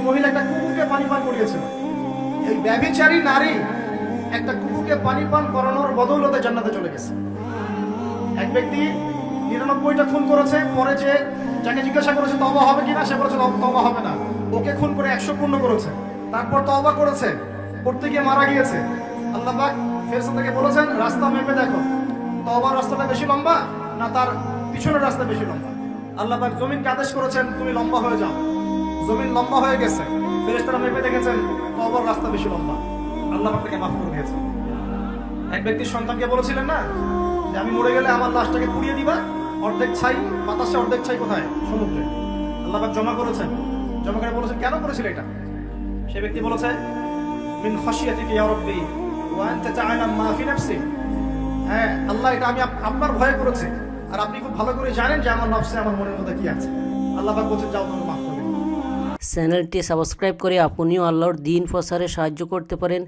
মহিলা একটা কুকুরকে পানি পান করিয়েছিল। এই ব্যভিচারী নারী একটা কুকুরকে পানি পান করানোর বদৌলতে জান্নাতে চলে গেছে। এক ব্যক্তি 99টা খুন করেছে, পরে যে যাকে জিজ্ঞাসা করেছে তওবা হবে কিনা, সে বলেছে তওবা হবে না। ওকে খুন করে 100 পূর্ণ করেছে, তারপর তওবা করেছে, করতে গিয়ে মারা গিয়েছে। আল্লাহ পাক ফেরেশতা থেকে বলেছেন রাস্তা মেপে দেখো, তওবার রাস্তাটা বেশি লম্বা না তার পিছনের রাস্তা বেশি লম্বা। আল্লাহ পাক জমিনকে আদেশ করেছেন তুমি লম্বা হয়ে যাও, জমিন লম্বা হয়ে গেছে। ফেরেশতারা মেপে দেখেছেন তওবার রাস্তা বেশি লম্বা, আল্লাহ পাক তাকে মাফ করে দিয়েছেন। এক ব্যক্তির সন্তানকে বলেছিলেন না যে আমি মরে গেলে আমার লাশটাকে পুড়িয়ে দিবা, অর্ধেক ছাই বাতাসে, অর্ধেক ছাই কোথায়? সমুদ্রে। আল্লাহ পাক জমা করেছেন, জমা করে বলেছেন কেন করেছিল এটা? সে ব্যক্তি বলেছে মিন খাশিয়াতিকা ইয়া রাব্বি ওয়া আনতা তা'লাম মা ফি নাফসি। হ্যাঁ আল্লাহ, এটা আমি আপনার ভয়ে করেছি, আর আপনি খুব ভালো করে জানেন যে আমার নফসে, আমার মনের মধ্যে কি আছে। আল্লাহ পাক বলেছেন যাও তুমি মাফ করে দিন। চ্যানেলটি সাবস্ক্রাইব করে আপনিও আল্লাহর দ্বীন প্রচারে সাহায্য করতে পারেন।